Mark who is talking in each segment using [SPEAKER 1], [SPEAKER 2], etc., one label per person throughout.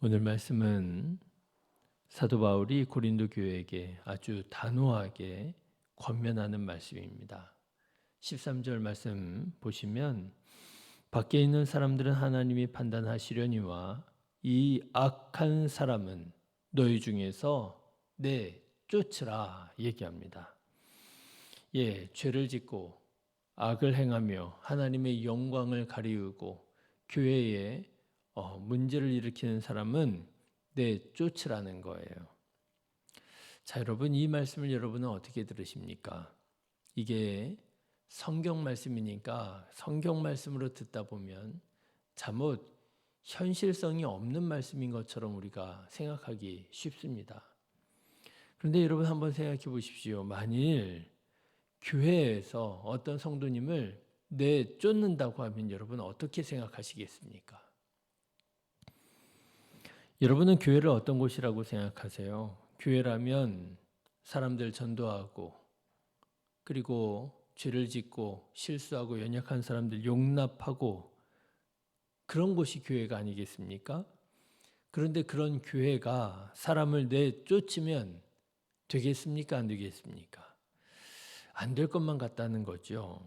[SPEAKER 1] 오늘 말씀은 사도 바울이 고린도 교회에게 아주 단호하게 권면하는 말씀입니다. 13절 말씀 보시면 밖에 있는 사람들은 하나님이 판단하시려니와 이 악한 사람은 너희 중에서 쫓으라 얘기합니다. 죄를 짓고 악을 행하며 하나님의 영광을 가리우고 교회에 문제를 일으키는 사람은 쫓으라는 거예요. 자, 여러분, 이 말씀을 여러분은 어떻게 들으십니까? 이게 성경 말씀이니까 성경 말씀으로 듣다 보면 잘못 현실성이 없는 말씀인 것처럼 우리가 생각하기 쉽습니다. 그런데 여러분 한번 생각해 보십시오. 만일 교회에서 어떤 성도님을 쫓는다고 하면 여러분 어떻게 생각하시겠습니까? 여러분은 교회를 어떤 곳이라고 생각하세요? 교회라면 사람들 전도하고 그리고 죄를 짓고 실수하고 연약한 사람들 용납하고 그런 곳이 교회가 아니겠습니까? 그런데 그런 교회가 사람을 내쫓으면 되겠습니까? 안 되겠습니까? 안 될 것만 같다는 거죠.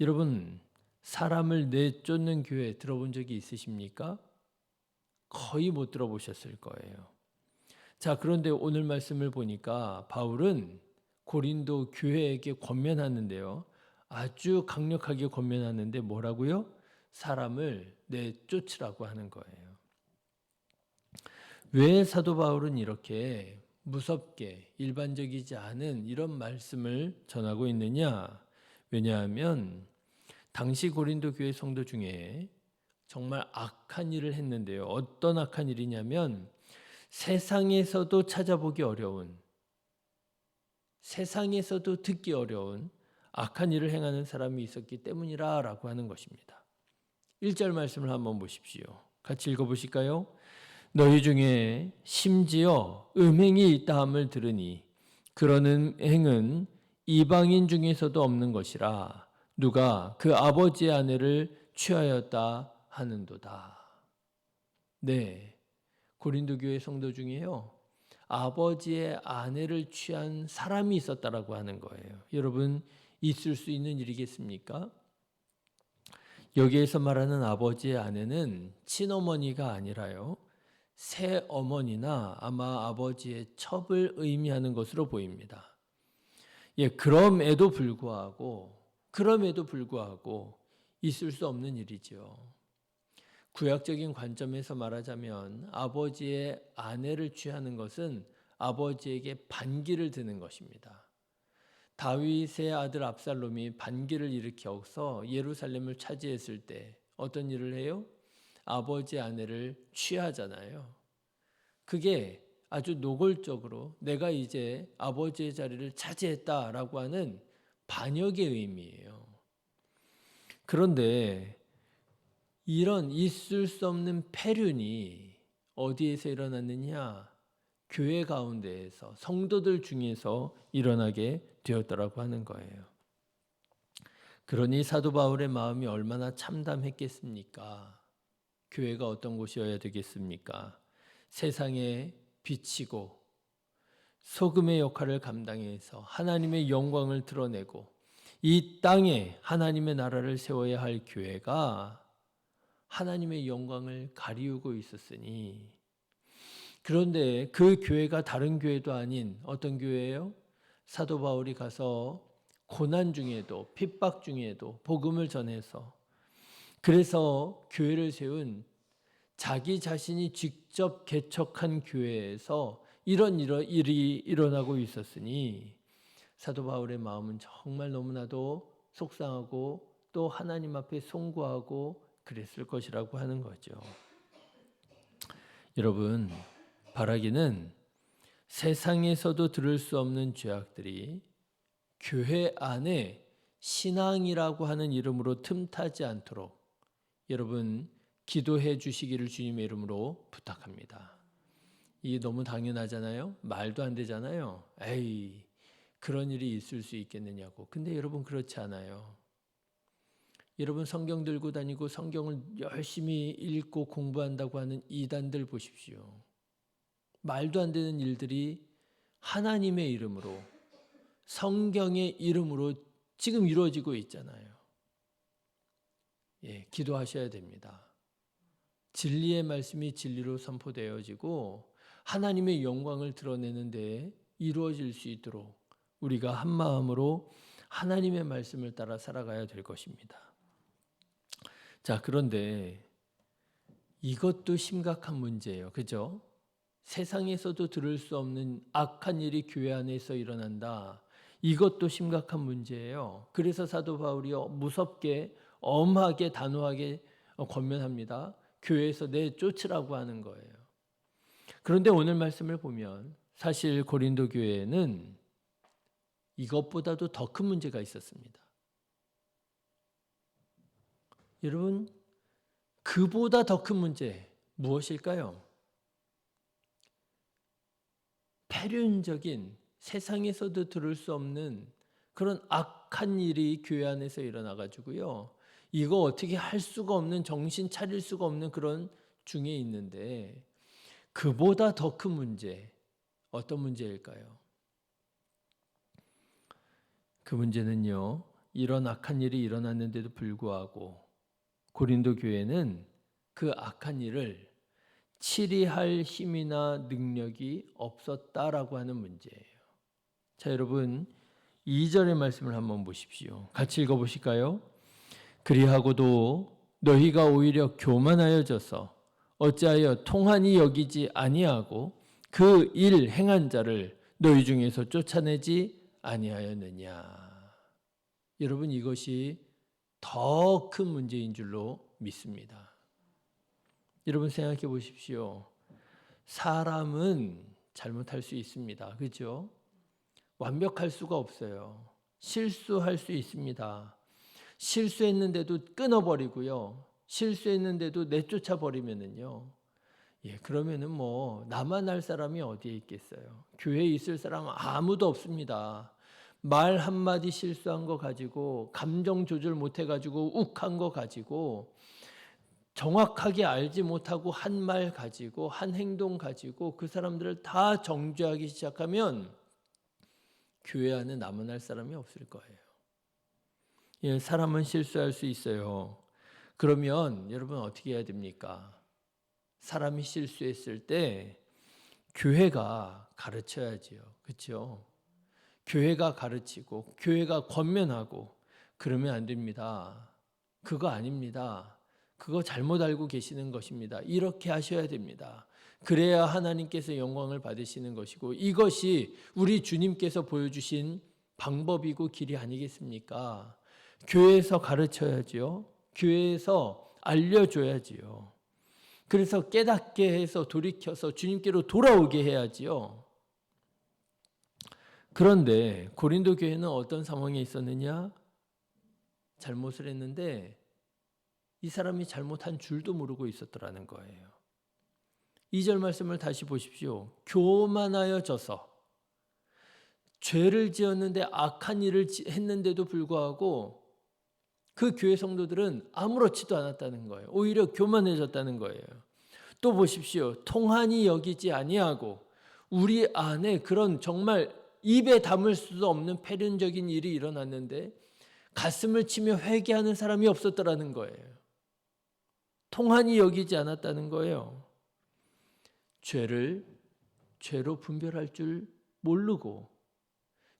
[SPEAKER 1] 여러분, 사람을 내쫓는 교회 들어본 적이 있으십니까? 거의 못 들어보셨을 거예요. 자, 그런데 오늘 말씀을 보니까 바울은 고린도 교회에게 권면하는데요. 아주 강력하게 권면하는데 뭐라고요? 사람을 내쫓으라고 하는 거예요. 왜 사도 바울은 이렇게 무섭게 일반적이지 않은 이런 말씀을 전하고 있느냐? 왜냐하면 당시 고린도 교회 성도 중에 정말 악한 일을 했는데요. 어떤 악한 일이냐면 세상에서도 찾아보기 어려운, 세상에서도 듣기 어려운 악한 일을 행하는 사람이 있었기 때문이라고 하는 것입니다. 1절 말씀을 한번 보십시오. 같이 읽어보실까요? 너희 중에 심지어 음행이 있다함을 들으니 그러는 행은 이방인 중에서도 없는 것이라 누가 그 아버지의 아내를 취하였다 하는도다. 고린도 교회 성도 중에요. 아버지의 아내를 취한 사람이 있었다라고 하는 거예요. 여러분, 있을 수 있는 일이겠습니까? 여기에서 말하는 아버지의 아내는 친어머니가 아니라요. 새어머니나 아마 아버지의 첩을 의미하는 것으로 보입니다. 그럼에도 불구하고 있을 수 없는 일이죠. 구약적인 관점에서 말하자면 아버지의 아내를 취하는 것은 아버지에게 반기를 드는 것입니다. 다윗의 아들 압살롬이 반기를 일으켜서 예루살렘을 차지했을 때 어떤 일을 해요? 아버지의 아내를 취하잖아요. 그게 아주 노골적으로 내가 이제 아버지의 자리를 차지했다라고 하는 반역의 의미예요. 그런데 이런 있을 수 없는 폐륜이 어디에서 일어났느냐? 교회 가운데에서 성도들 중에서 일어나게 되었다라고 하는 거예요. 그러니 사도 바울의 마음이 얼마나 참담했겠습니까? 교회가 어떤 곳이어야 되겠습니까? 세상에 비치고 소금의 역할을 감당해서 하나님의 영광을 드러내고 이 땅에 하나님의 나라를 세워야 할 교회가 하나님의 영광을 가리우고 있었으니 그런데 그 교회가 다른 교회도 아닌 어떤 교회예요? 사도 바울이 가서 고난 중에도 핍박 중에도 복음을 전해서 그래서 교회를 세운 자기 자신이 직접 개척한 교회에서 이런 일이 일어나고 있었으니 사도 바울의 마음은 정말 너무나도 속상하고 또 하나님 앞에 송구하고 그랬을 것이라고 하는 거죠. 여러분, 바라기는 세상에서도 들을 수 없는 죄악들이 교회 안에 신앙이라고 하는 이름으로 틈타지 않도록 여러분 기도해 주시기를 주님의 이름으로 부탁합니다. 이게 너무 당연하잖아요. 말도 안 되잖아요. 에이, 그런 일이 있을 수 있겠느냐고. 근데 여러분 그렇지 않아요. 여러분 성경 들고 다니고 성경을 열심히 읽고 공부한다고 하는 이단들 보십시오. 말도 안 되는 일들이 하나님의 이름으로, 성경의 이름으로 지금 이루어지고 있잖아요. 기도하셔야 됩니다. 진리의 말씀이 진리로 선포되어지고 하나님의 영광을 드러내는 데 이루어질 수 있도록 우리가 한 마음으로 하나님의 말씀을 따라 살아가야 될 것입니다. 자, 그런데 이것도 심각한 문제예요. 그죠? 세상에서도 들을 수 없는 악한 일이 교회 안에서 일어난다. 이것도 심각한 문제예요. 그래서 사도 바울이 무섭게, 엄하게, 단호하게 권면합니다. 교회에서 내쫓으라고 하는 거예요. 그런데 오늘 말씀을 보면 사실 고린도 교회에는 이것보다도 더 큰 문제가 있었습니다. 여러분, 그보다 더 큰 문제 무엇일까요? 폐륜적인, 세상에서도 들을 수 없는 그런 악한 일이 교회 안에서 일어나가지고요. 이거 어떻게 할 수가 없는, 정신 차릴 수가 없는 그런 중에 있는데, 그보다 더 큰 문제, 어떤 문제일까요? 그 문제는요, 이런 악한 일이 일어났는데도 불구하고 고린도 교회는 그 악한 일을 치리할 힘이나 능력이 없었다라고 하는 문제예요. 자, 여러분 2절의 말씀을 한번 보십시오. 같이 읽어보실까요? 그리하고도 너희가 오히려 교만하여져서 어찌하여 통한이 여기지 아니하고 그 일 행한 자를 너희 중에서 쫓아내지 아니하였느냐. 여러분, 이것이 더 큰 문제인 줄로 믿습니다. 여러분 생각해 보십시오. 사람은 잘못할 수 있습니다. 그렇죠? 완벽할 수가 없어요. 실수할 수 있습니다. 실수했는데도 끊어버리고요. 실수했는데도 내쫓아 버리면은요. 그러면은 뭐 나만 할 사람이 어디에 있겠어요? 교회에 있을 사람은 아무도 없습니다. 말 한마디 실수한 거 가지고 감정 조절 못 해가지고 욱한 거 가지고 정확하게 알지 못하고 한 말 가지고 한 행동 가지고 그 사람들을 다 정죄하기 시작하면 교회 안에 남아날 사람이 없을 거예요. 사람은 실수할 수 있어요. 그러면 여러분 어떻게 해야 됩니까? 사람이 실수했을 때 교회가 가르쳐야지요. 그렇죠? 교회가 가르치고 교회가 권면하고 그러면 안 됩니다. 그거 아닙니다. 그거 잘못 알고 계시는 것입니다. 이렇게 하셔야 됩니다. 그래야 하나님께서 영광을 받으시는 것이고 이것이 우리 주님께서 보여주신 방법이고 길이 아니겠습니까? 교회에서 가르쳐야지요. 교회에서 알려줘야지요. 그래서 깨닫게 해서 돌이켜서 주님께로 돌아오게 해야지요. 그런데 고린도 교회는 어떤 상황에 있었느냐? 잘못을 했는데 이 사람이 잘못한 줄도 모르고 있었더라는 거예요. 2절 말씀을 다시 보십시오. 교만하여져서 죄를 지었는데 악한 일을 했는데도 불구하고 그 교회 성도들은 아무렇지도 않았다는 거예요. 오히려 교만해졌다는 거예요. 또 보십시오. 통한이 여기지 아니하고 우리 안에 그런 정말 입에 담을 수도 없는 폐륜적인 일이 일어났는데 가슴을 치며 회개하는 사람이 없었더라는 거예요. 통한이 여기지 않았다는 거예요. 죄를 죄로 분별할 줄 모르고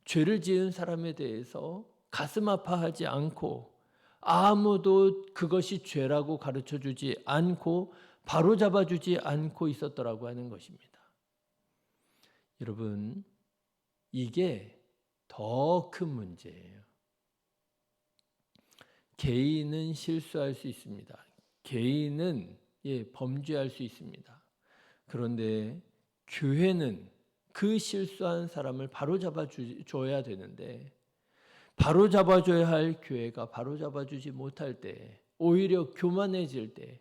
[SPEAKER 1] 죄를 지은 사람에 대해서 가슴 아파하지 않고 아무도 그것이 죄라고 가르쳐주지 않고 바로잡아주지 않고 있었더라고 하는 것입니다. 여러분, 이게 더 큰 문제예요. 개인은 실수할 수 있습니다. 개인은 범죄할 수 있습니다. 그런데 교회는 그 실수한 사람을 바로잡아 줘야 되는데 바로잡아줘야 할 교회가 바로잡아주지 못할 때 오히려 교만해질 때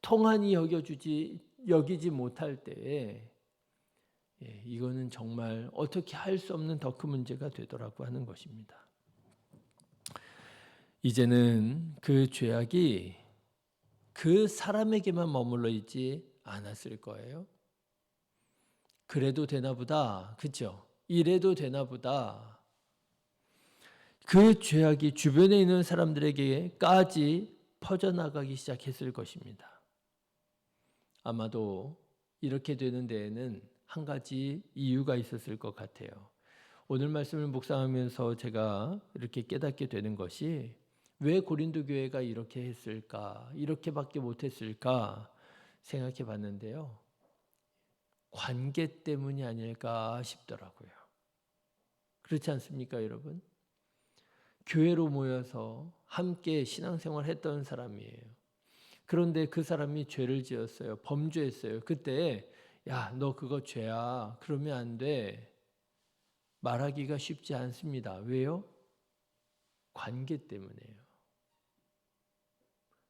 [SPEAKER 1] 통한이 여기지 못할 때에 이거는 정말 어떻게 할 수 없는 더 큰 문제가 되더라고 하는 것입니다. 이제는 그 죄악이 그 사람에게만 머물러 있지 않았을 거예요. 그래도 되나 보다. 그렇죠? 이래도 되나 보다. 그 죄악이 주변에 있는 사람들에게까지 퍼져나가기 시작했을 것입니다. 아마도 이렇게 되는 데에는 한 가지 이유가 있었을 것 같아요. 오늘 말씀을 묵상하면서 제가 이렇게 깨닫게 되는 것이 왜 고린도 교회가 이렇게 했을까? 이렇게밖에 못했을까? 생각해 봤는데요. 관계 때문이 아닐까 싶더라고요. 그렇지 않습니까, 여러분? 교회로 모여서 함께 신앙생활 했던 사람이에요. 그런데 그 사람이 죄를 지었어요. 범죄했어요. 그때 야, 너 그거 죄야. 그러면 안 돼. 말하기가 쉽지 않습니다. 왜요? 관계 때문에요.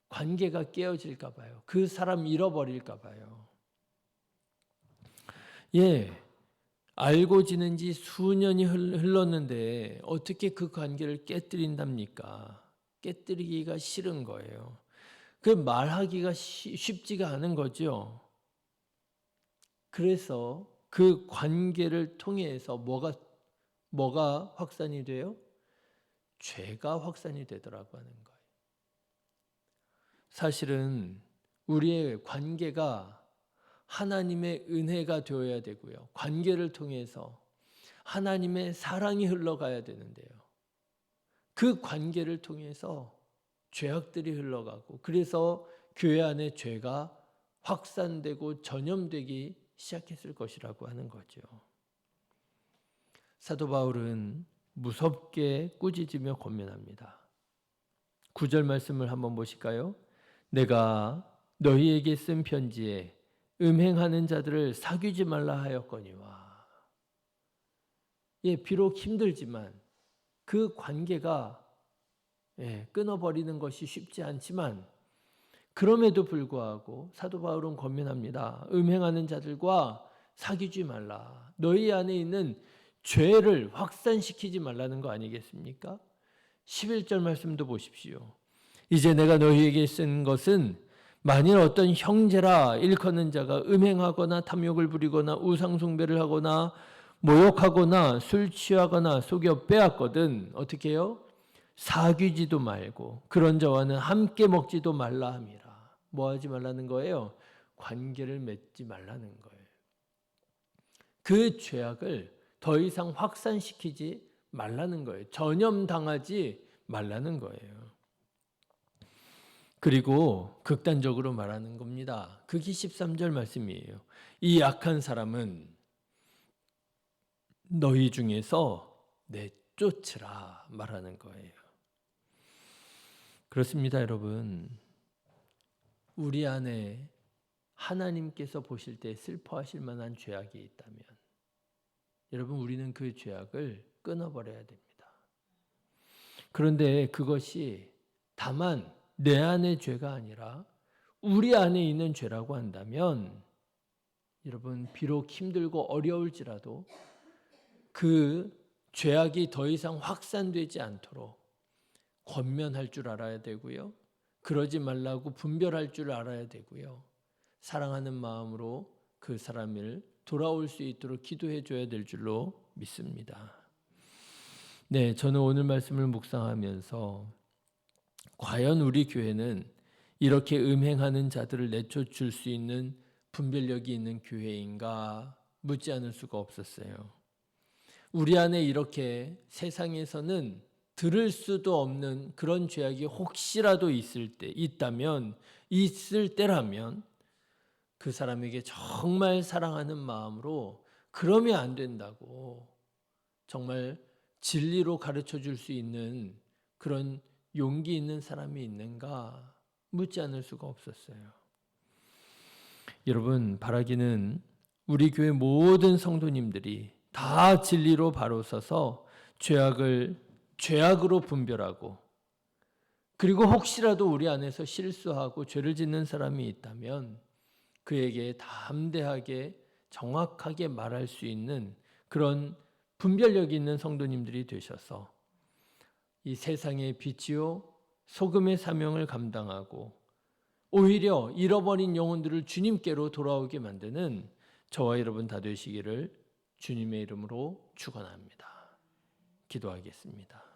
[SPEAKER 1] 관계가 깨어질까 봐요. 그 사람 잃어버릴까 봐요. 예, 알고 지낸 지 수년이 흘렀는데 어떻게 그 관계를 깨뜨린답니까? 깨뜨리기가 싫은 거예요. 그 말하기가 쉽지가 않은 거죠. 그래서 그 관계를 통해서 뭐가 확산이 돼요? 죄가 확산이 되더라고 하는 거예요. 사실은 우리의 관계가 하나님의 은혜가 되어야 되고요. 관계를 통해서 하나님의 사랑이 흘러가야 되는데요. 그 관계를 통해서 죄악들이 흘러가고 그래서 교회 안에 죄가 확산되고 전염되기 시작했을 것이라고 하는 거죠. 사도 바울은 무섭게 꾸짖으며 권면합니다. 9절 말씀을 한번 보실까요? 내가 너희에게 쓴 편지에 음행하는 자들을 사귀지 말라 하였거니와. 예, 비록 힘들지만 그 관계가 끊어버리는 것이 쉽지 않지만 그럼에도 불구하고 사도 바울은 권면합니다. 음행하는 자들과 사귀지 말라. 너희 안에 있는 죄를 확산시키지 말라는 거 아니겠습니까? 11절 말씀도 보십시오. 이제 내가 너희에게 쓴 것은 만일 어떤 형제라 일컫는 자가 음행하거나 탐욕을 부리거나 우상숭배를 하거나 모욕하거나 술 취하거나 속여 빼앗거든 어떻게 해요? 사귀지도 말고 그런 자와는 함께 먹지도 말라 함이라. 뭐 하지 말라는 거예요? 관계를 맺지 말라는 거예요. 그 죄악을 더 이상 확산시키지 말라는 거예요. 전염당하지 말라는 거예요. 그리고 극단적으로 말하는 겁니다. 극이 13절 말씀이에요. 이 악한 사람은 너희 중에서 내쫓으라 말하는 거예요. 그렇습니다, 여러분. 우리 안에 하나님께서 보실 때 슬퍼하실 만한 죄악이 있다면 여러분 우리는 그 죄악을 끊어버려야 됩니다. 그런데 그것이 다만 내 안의 죄가 아니라 우리 안에 있는 죄라고 한다면 여러분 비록 힘들고 어려울지라도 그 죄악이 더 이상 확산되지 않도록 권면할 줄 알아야 되고요. 그러지 말라고 분별할 줄 알아야 되고요. 사랑하는 마음으로 그 사람을 돌아올 수 있도록 기도해 줘야 될 줄로 믿습니다. 네, 저는 오늘 말씀을 묵상하면서 과연 우리 교회는 이렇게 음행하는 자들을 내쫓을 수 있는 분별력이 있는 교회인가 묻지 않을 수가 없었어요. 우리 안에 이렇게 세상에서는 들을 수도 없는 그런 죄악이 혹시라도 있을 때라면 그 사람에게 정말 사랑하는 마음으로 그러면 안 된다고 정말 진리로 가르쳐 줄 수 있는 그런 용기 있는 사람이 있는가 묻지 않을 수가 없었어요. 여러분 바라기는 우리 교회 모든 성도님들이 다 진리로 바로 서서 죄악으로 분별하고 그리고 혹시라도 우리 안에서 실수하고 죄를 짓는 사람이 있다면 그에게 담대하게 정확하게 말할 수 있는 그런 분별력 있는 성도님들이 되셔서 이 세상의 빛이요 소금의 사명을 감당하고 오히려 잃어버린 영혼들을 주님께로 돌아오게 만드는 저와 여러분 다 되시기를 주님의 이름으로 축원합니다. 기도하겠습니다.